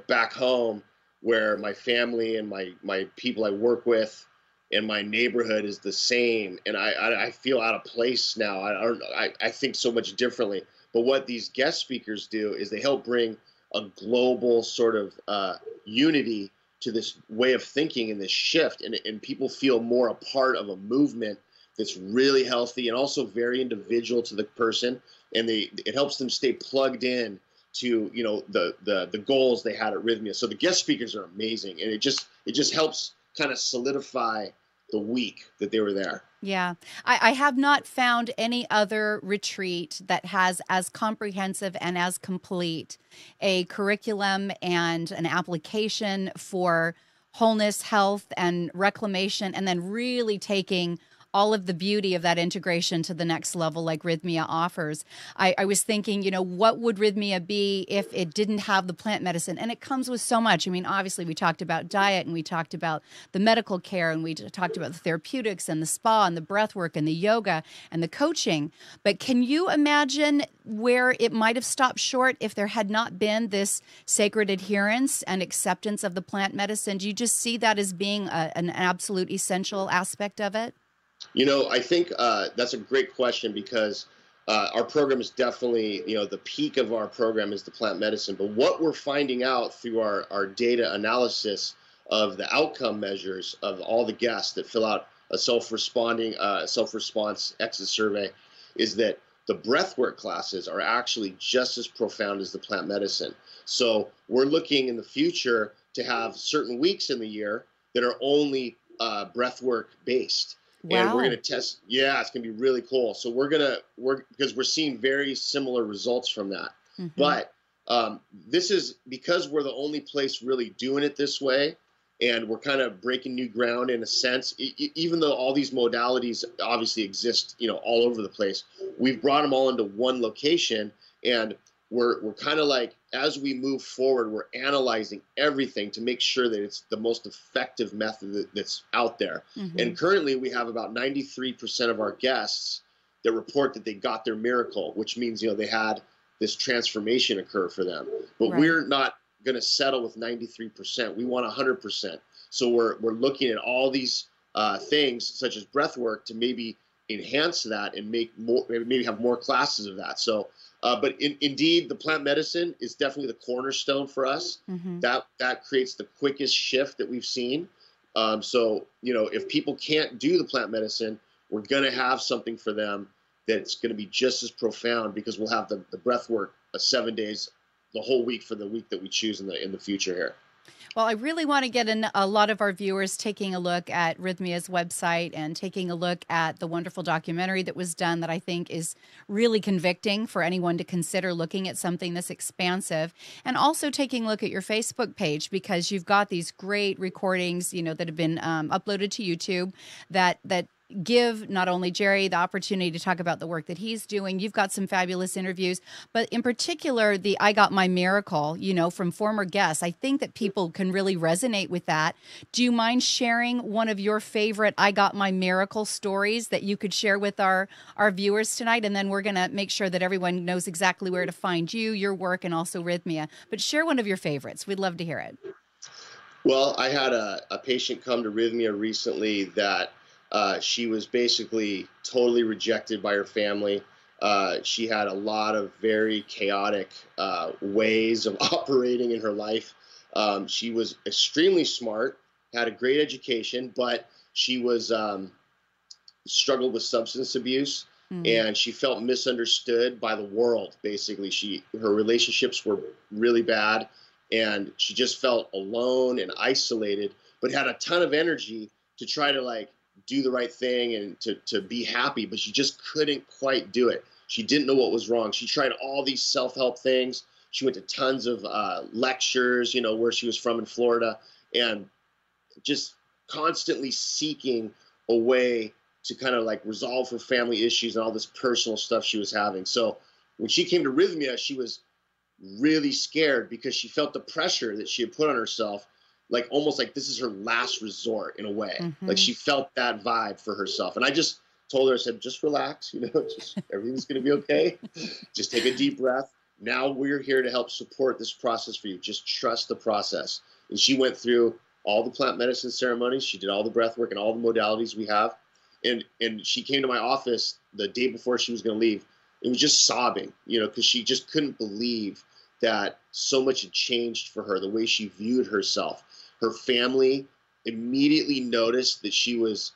back home where my family and my people I work with and my neighborhood is the same. And I feel out of place now. I think so much differently. But what these guest speakers do is they help bring a global sort of unity to this way of thinking and this shift, and people feel more a part of a movement that's really healthy and also very individual to the person, and it helps them stay plugged in to the goals they had at Rhythmia. So the guest speakers are amazing, and it just helps kind of solidify the week that they were there. Yeah. I have not found any other retreat that has as comprehensive and as complete a curriculum and an application for wholeness, health, and reclamation, and then really taking all of the beauty of that integration to the next level like Rhythmia offers. I was thinking, what would Rhythmia be if it didn't have the plant medicine? And it comes with so much. I mean, obviously we talked about diet, and we talked about the medical care, and we talked about the therapeutics and the spa and the breath work and the yoga and the coaching. But can you imagine where it might have stopped short if there had not been this sacred adherence and acceptance of the plant medicine? Do you just see that as being an absolute essential aspect of it? I think that's a great question, because our program is definitely, the peak of our program is the plant medicine. But what we're finding out through our data analysis of the outcome measures of all the guests that fill out a self-response exit survey is that the breathwork classes are actually just as profound as the plant medicine. So we're looking in the future to have certain weeks in the year that are only breathwork based. Wow. And we're going to test. Yeah, it's going to be really cool. So because we're seeing very similar results from that. Mm-hmm. But this is because we're the only place really doing it this way, and we're kind of breaking new ground in a sense. Even though all these modalities obviously exist, all over the place, we've brought them all into one location, and we're kind of like, as we move forward, we're analyzing everything to make sure that it's the most effective method that's out there. Mm-hmm. And currently we have about 93% of our guests that report that they got their miracle, which means, they had this transformation occur for them. But right. We're not going to settle with 93%. We want 100%. So we're looking at all these things such as breath work to maybe enhance that and make more, maybe have more classes of that. So but indeed, the plant medicine is definitely the cornerstone for us. Mm-hmm. That creates the quickest shift that we've seen. So, if people can't do the plant medicine, we're going to have something for them that's going to be just as profound, because we'll have the breath work 7 days, the whole week for the week that we choose in the future here. Well, I really want to get a lot of our viewers taking a look at Rhythmia's website and taking a look at the wonderful documentary that was done that I think is really convicting for anyone to consider looking at something this expansive, and also taking a look at your Facebook page, because you've got these great recordings, that have been uploaded to YouTube that give not only Jerry the opportunity to talk about the work that he's doing. You've got some fabulous interviews, but in particular, the I Got My Miracle, from former guests. I think that people can really resonate with that. Do you mind sharing one of your favorite I Got My Miracle stories that you could share with our viewers tonight? And then we're going to make sure that everyone knows exactly where to find you, your work, and also Rhythmia. But share one of your favorites. We'd love to hear it. Well, I had a patient come to Rhythmia recently that she was basically totally rejected by her family. She had a lot of very chaotic ways of operating in her life. She was extremely smart, had a great education, but she was struggled with substance abuse, and she felt misunderstood by the world. Basically, her relationships were really bad, and she just felt alone and isolated, but had a ton of energy to try to do the right thing and to be happy, but she just couldn't quite do it. She didn't know what was wrong. She tried all these self-help things. She went to tons of lectures, where she was from in Florida, and just constantly seeking a way to kind of resolve her family issues and all this personal stuff she was having. So when she came to Rhythmia, she was really scared because she felt the pressure that she had put on herself, almost like this is her last resort in a way. Like she felt that vibe for herself. And I just told her, I said, just relax, just everything's going to be okay. Just take a deep breath. Now we're here to help support this process for you. Just trust the process. And she went through all the plant medicine ceremonies. She did all the breath work and all the modalities we have. And she came to my office the day before she was going to leave. It was just sobbing, because she just couldn't believe that so much had changed for her, the way she viewed herself. Her family immediately noticed that she was,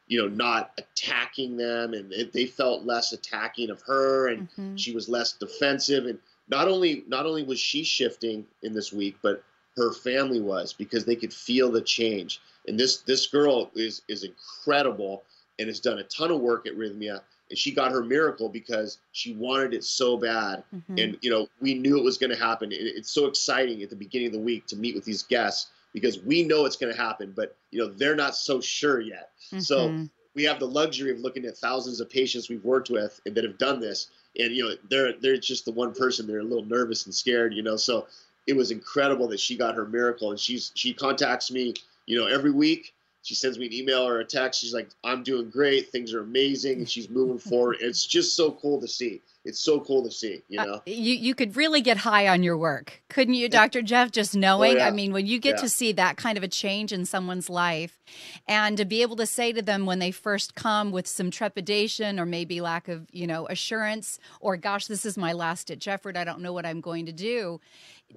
not attacking them, and they felt less attacking of her, and she was less defensive. And not only was she shifting in this week, but her family was, because they could feel the change. And this girl is incredible and has done a ton of work at Rhythmia. And she got her miracle because she wanted it so bad. And, we knew it was going to happen. It's so exciting at the beginning of the week to meet with these guests because we know it's going to happen, but, they're not so sure yet. So we have the luxury of looking at thousands of patients we've worked with that have done this. And, they're just the one person, they're a little nervous and scared, so it was incredible that she got her miracle. And she contacts me, every week. She sends me an email or a text. She's like, I'm doing great. Things are amazing. And she's moving forward. It's just so cool to see. It's so cool to see, You could really get high on your work, couldn't you, Dr. Jeff, just knowing? Oh, yeah. I mean, when you get to see that kind of a change in someone's life and to be able to say to them when they first come with some trepidation or maybe lack of, assurance, or gosh, this is my last ditch effort, I don't know what I'm going to do,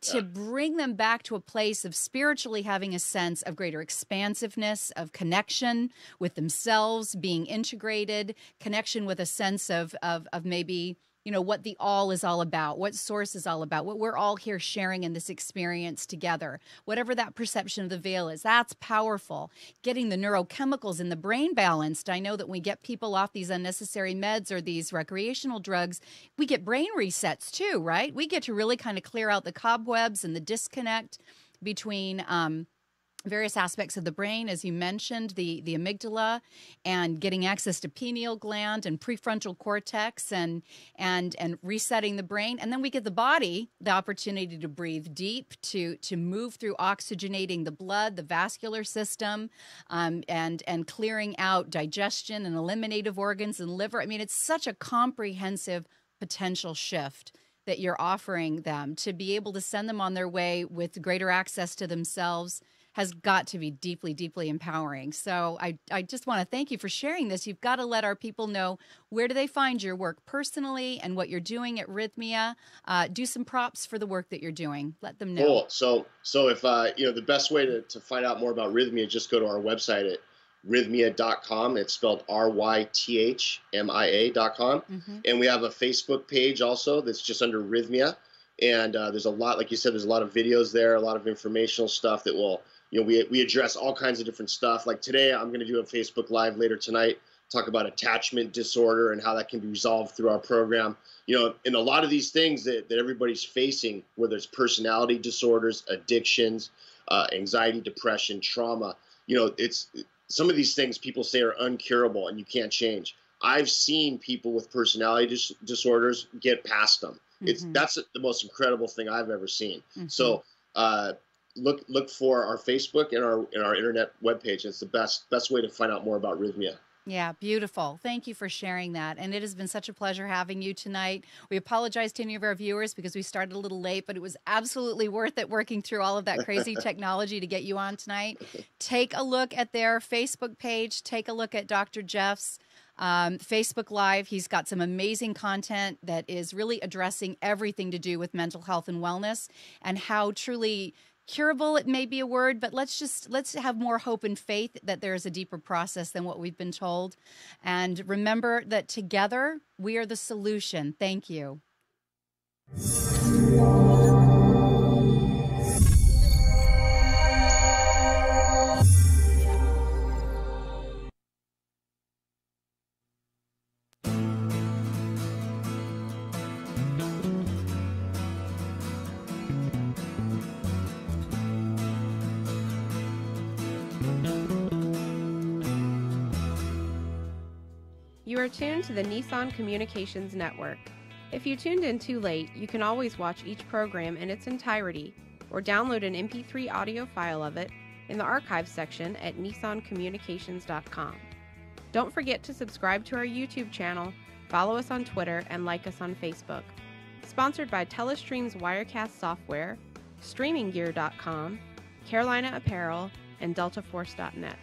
to bring them back to a place of spiritually having a sense of greater expansiveness, of connection with themselves, being integrated, connection with a sense of maybe, what the all is all about, what source is all about, what we're all here sharing in this experience together, whatever that perception of the veil is. That's powerful. Getting the neurochemicals in the brain balanced. I know that when we get people off these unnecessary meds or these recreational drugs, we get brain resets too, right? We get to really kind of clear out the cobwebs and the disconnect between various aspects of the brain, as you mentioned, the amygdala, and getting access to pineal gland and prefrontal cortex, and resetting the brain. And then we give the body the opportunity to breathe deep, to move through oxygenating the blood, the vascular system, and clearing out digestion and eliminative organs and liver. I mean, it's such a comprehensive potential shift that you're offering them. To be able to send them on their way with greater access to themselves has got to be deeply, deeply empowering. So I just want to thank you for sharing this. You've got to let our people know, where do they find your work personally and what you're doing at Rhythmia. Do some props for the work that you're doing. Let them know. Cool. So if, the best way to find out more about Rhythmia, just go to our website at rhythmia.com. It's spelled RYTHMIA.com. And we have a Facebook page also that's just under Rhythmia. And there's a lot, like you said, there's a lot of videos there, a lot of informational stuff that will, we address all kinds of different stuff. Like today, I'm going to do a Facebook Live later tonight, talk about attachment disorder and how that can be resolved through our program. And a lot of these things that everybody's facing, whether it's personality disorders, addictions, anxiety, depression, trauma, some of these things people say are uncurable and you can't change. I've seen people with personality disorders get past them. That's the most incredible thing I've ever seen. So look for our Facebook and our internet webpage. It's the best way to find out more about Rythmia. Yeah, beautiful. Thank you for sharing that. And it has been such a pleasure having you tonight. We apologize to any of our viewers because we started a little late, but it was absolutely worth it working through all of that crazy technology to get you on tonight. Take a look at their Facebook page. Take a look at Dr. Jeff's Facebook Live. He's got some amazing content that is really addressing everything to do with mental health and wellness, and how truly curable, it may be a word, but let's have more hope and faith that there is a deeper process than what we've been told. And remember that together we are the solution. Thank you. You are tuned to the Nissan Communications Network. If you tuned in too late, you can always watch each program in its entirety or download an MP3 audio file of it in the archives section at nissancommunications.com. Don't forget to subscribe to our YouTube channel, follow us on Twitter, and like us on Facebook. Sponsored by Telestream's Wirecast software, StreamingGear.com, Carolina Apparel, and DeltaForce.net.